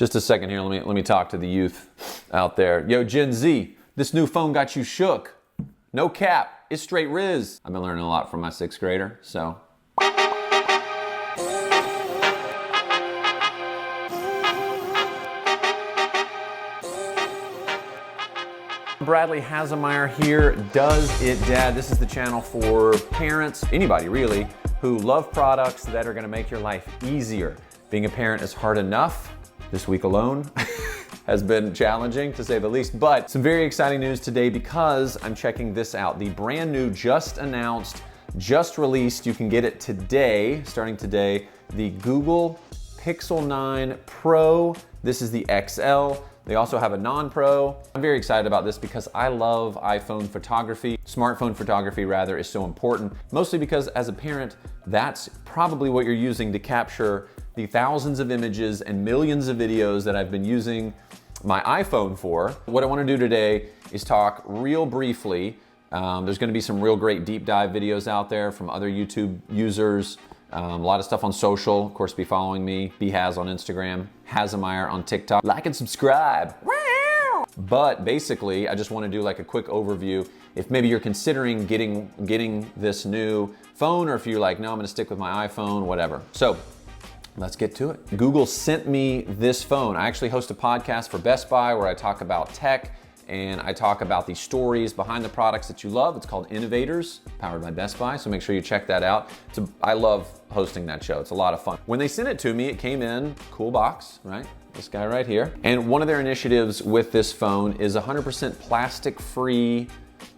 Just a second here, let me talk to the youth out there. Yo, Gen Z, this new phone got you shook. No cap, it's straight Riz. I've been learning a lot from my 6th grader, so. Bradley Hasemeyer here, Does It Dad? This is the channel for parents, anybody really, who love products that are gonna make your life easier. Being a parent is hard enough. This week alone has been challenging to say the least, but some very exciting news today because I'm checking this out. The brand new, just announced, just released, you can get it today, starting today, the Google Pixel 9 Pro. This is the XL. They also have a non-pro. I'm very excited about this because I love iPhone photography. Smartphone photography rather is so important, mostly because as a parent, that's probably what you're using to capture the thousands of images and millions of videos that I've been using my iPhone for. What I want to do today is talk real briefly. There's going to be some real great deep dive videos out there from other YouTube users. A lot of stuff on social. Of course, be following me. Bhaz on Instagram, Hasemeyer on TikTok. Like and subscribe. But basically, I just want to do like a quick overview. If maybe you're considering getting this new phone, or if you're like, no, I'm going to stick with my iPhone, whatever. So let's get to it. Google sent me this phone. I actually host a podcast for Best Buy where I talk about tech and I talk about the stories behind the products that you love. It's called Innovators, powered by Best Buy, so make sure you check that out. I love hosting that show. It's a lot of fun. When they sent it to me, it came in cool box, right? This guy right here. And one of their initiatives with this phone is 100% plastic-free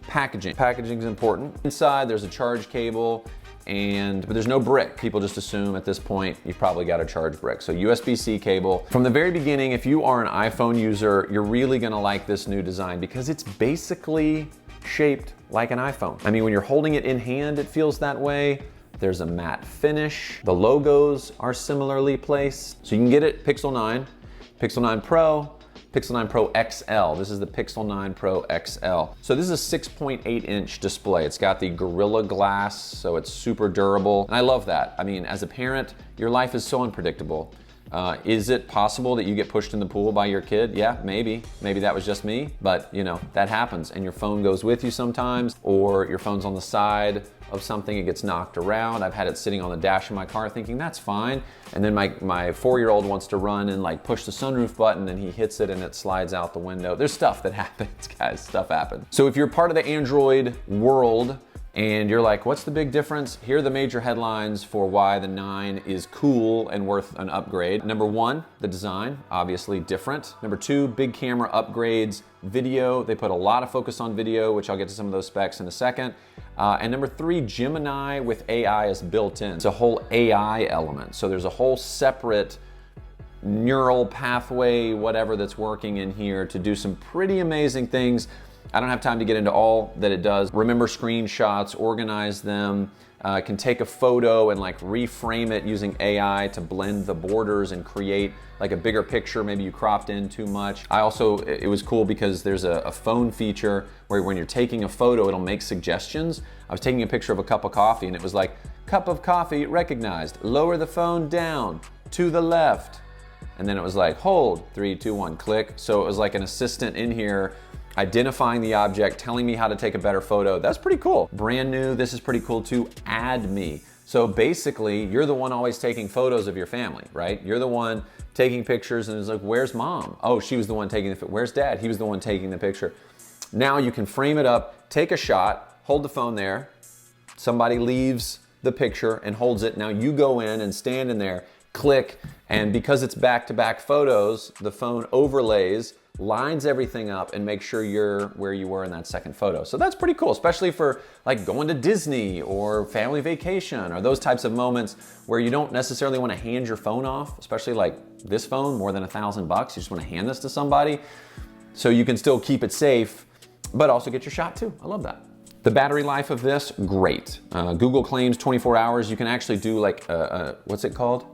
packaging. Packaging is important. Inside, there's a charge cable, but there's no brick. People just assume at this point you've probably got a charge brick. So USB-C cable. From the very beginning, if you are an iPhone user, you're really gonna like this new design because it's basically shaped like an iPhone. I mean, when you're holding it in hand, it feels that way. There's a matte finish. The logos are similarly placed. So you can get it Pixel 9, Pixel 9 Pro, Pixel 9 Pro XL. This is the Pixel 9 Pro XL. So this is a 6.8 inch display. It's got the Gorilla Glass, so it's super durable. And I love that. I mean, as a parent, your life is so unpredictable. Is it possible that you get pushed in the pool by your kid? Yeah, maybe. Maybe that was just me, but you know, that happens. And your phone goes with you sometimes, or your phone's on the side of something, it gets knocked around. I've had it sitting on the dash of my car thinking that's fine. And then my 4-year-old wants to run and like push the sunroof button and he hits it and it slides out the window. There's stuff that happens, guys, stuff happens. So if you're part of the Android world and you're like, what's the big difference? Here are the major headlines for why the 9 is cool and worth an upgrade. Number 1, the design, obviously different. Number 2, big camera upgrades. Video, they put a lot of focus on video, which I'll get to some of those specs in a second. And number 3, Gemini with AI is built in. It's a whole AI element. So there's a whole separate neural pathway, whatever, that's working in here to do some pretty amazing things. I don't have time to get into all that it does. Remember screenshots, organize them, can take a photo and like reframe it using AI to blend the borders and create like a bigger picture. Maybe you cropped in too much. It was cool because there's a phone feature where when you're taking a photo, it'll make suggestions. I was taking a picture of a cup of coffee and it was like, cup of coffee recognized, lower the phone down, to the left. And then it was like, hold, 3, 2, 1, click. So it was like an assistant in here identifying the object, telling me how to take a better photo. That's pretty cool. Brand new, this is pretty cool too, Add Me. So basically, you're the one always taking photos of your family, right? You're the one taking pictures and it's like, where's mom? Oh, she was the one taking the picture. Where's dad? He was the one taking the picture. Now you can frame it up, take a shot, hold the phone there. Somebody leaves the picture and holds it. Now you go in and stand in there, click, and because it's back-to-back photos, the phone overlays, lines everything up and makes sure you're where you were in that second photo. So that's pretty cool, especially for like going to Disney or family vacation or those types of moments where you don't necessarily want to hand your phone off, especially like this phone, more than $1,000. You just want to hand this to somebody so you can still keep it safe, but also get your shot too. I love that. The battery life of this, great. Google claims 24 hours. You can actually do like, what's it called?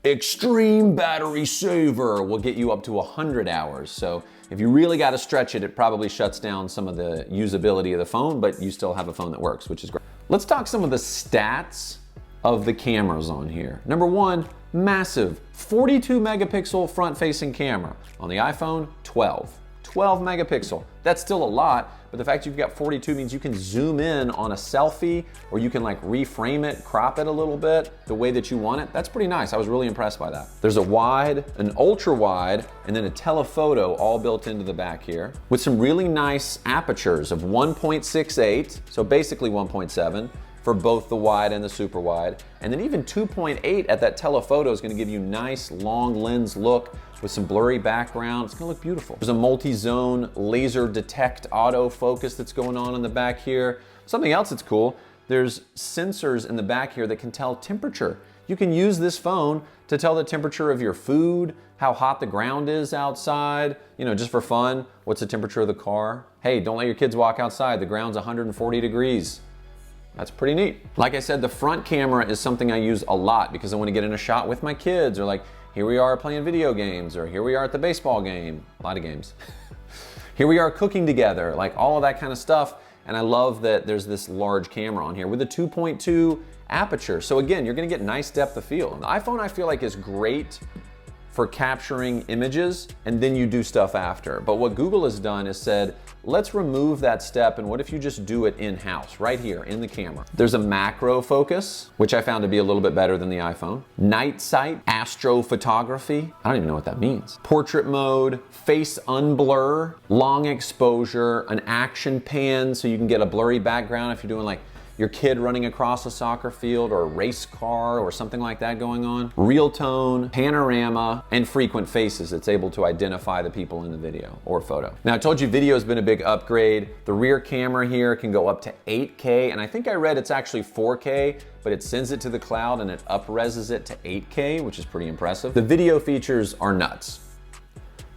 Extreme battery saver will get you up to 100 hours. So if you really got to stretch it, it probably shuts down some of the usability of the phone, but you still have a phone that works, which is great. Let's talk some of the stats of the cameras on here. Number 1, massive 42 megapixel front-facing camera. On the iPhone, 12 megapixel. That's still a lot, but the fact you've got 42 means you can zoom in on a selfie, or you can like reframe it, crop it a little bit the way that you want it. That's pretty nice. I was really impressed by that. There's a wide, an ultra wide, and then a telephoto all built into the back here with some really nice apertures of 1.68, so basically 1.7 for both the wide and the super wide. And then even 2.8 at that telephoto is gonna give you nice long lens look with some blurry background. It's gonna look beautiful. There's a multi-zone laser detect autofocus that's going on in the back here. Something else that's cool, there's sensors in the back here that can tell temperature. You can use this phone to tell the temperature of your food, how hot the ground is outside, you know, just for fun. What's the temperature of the car? Hey, don't let your kids walk outside. The ground's 140 degrees. That's pretty neat. Like I said, the front camera is something I use a lot because I want to get in a shot with my kids, or like, here we are playing video games, or here we are at the baseball game, a lot of games. Here we are cooking together, like all of that kind of stuff. And I love that there's this large camera on here with a 2.2 aperture. So again, you're gonna get nice depth of field. And the iPhone, I feel like, is great for capturing images and then you do stuff after. But what Google has done is said, let's remove that step, and what if you just do it in-house, right here in the camera. There's a macro focus, which I found to be a little bit better than the iPhone. Night sight, astrophotography, I don't even know what that means. Portrait mode, face unblur, long exposure, an action pan so you can get a blurry background if you're doing like your kid running across a soccer field or a race car or something like that going on. Real tone, panorama, and frequent faces. It's able to identify the people in the video or photo. Now I told you video has been a big upgrade. The rear camera here can go up to 8K, and I think I read it's actually 4K, but it sends it to the cloud and it up-reses it to 8K, which is pretty impressive. The video features are nuts.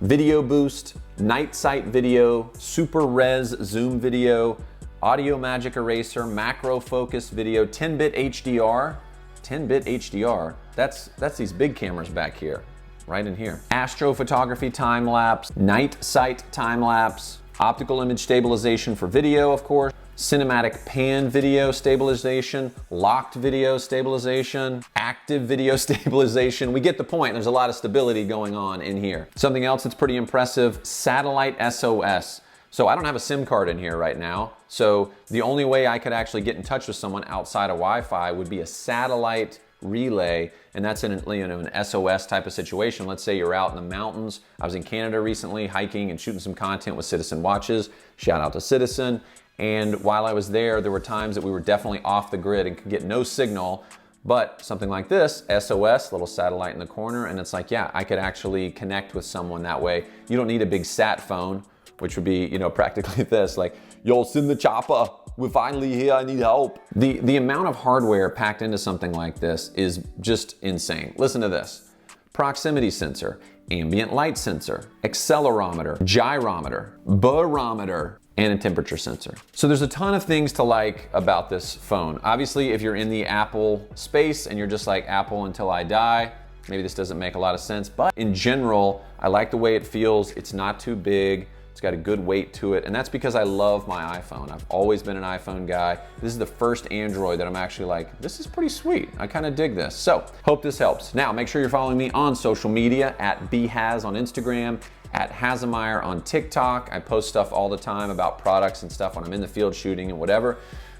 Video boost, night sight video, super res zoom video, audio magic eraser, macro focus video, 10-bit HDR. 10-bit HDR, that's these big cameras back here, right in here. Astrophotography time lapse, night sight time lapse, optical image stabilization for video, of course, cinematic pan video stabilization, locked video stabilization, active video stabilization. We get the point. There's a lot of stability going on in here. Something else that's pretty impressive, satellite SOS. So I don't have a SIM card in here right now. So the only way I could actually get in touch with someone outside of Wi-Fi would be a satellite relay, and that's in an SOS type of situation. Let's say you're out in the mountains. I was in Canada recently hiking and shooting some content with Citizen Watches. Shout out to Citizen. And while I was there were times that we were definitely off the grid and could get no signal. But something like this, SOS, little satellite in the corner, and it's like, yeah, I could actually connect with someone that way. You don't need a big sat phone, which would be, practically this, like, yo, send the chopper, we're finally here, I need help. The amount of hardware packed into something like this is just insane. Listen to this. Proximity sensor, ambient light sensor, accelerometer, gyrometer, barometer, and a temperature sensor. So there's a ton of things to like about this phone. Obviously, if you're in the Apple space and you're just like Apple until I die, maybe this doesn't make a lot of sense, but in general, I like the way it feels. It's not too big. It's got a good weight to it, and that's because I love my iPhone. I've always been an iPhone guy. This is the first Android that I'm actually like, this is pretty sweet. I kind of dig this. So, hope this helps. Now, make sure you're following me on social media, at BHaz on Instagram, at Hazemeyer on TikTok. I post stuff all the time about products and stuff when I'm in the field shooting and whatever.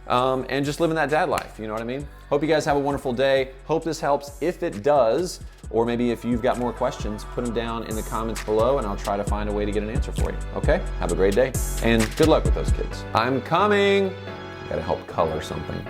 And just living that dad life, you know what I mean? Hope you guys have a wonderful day. Hope this helps. If it does, or maybe if you've got more questions, put them down in the comments below and I'll try to find a way to get an answer for you. Okay? Have a great day. And good luck with those kids. I'm coming. Gotta help color something.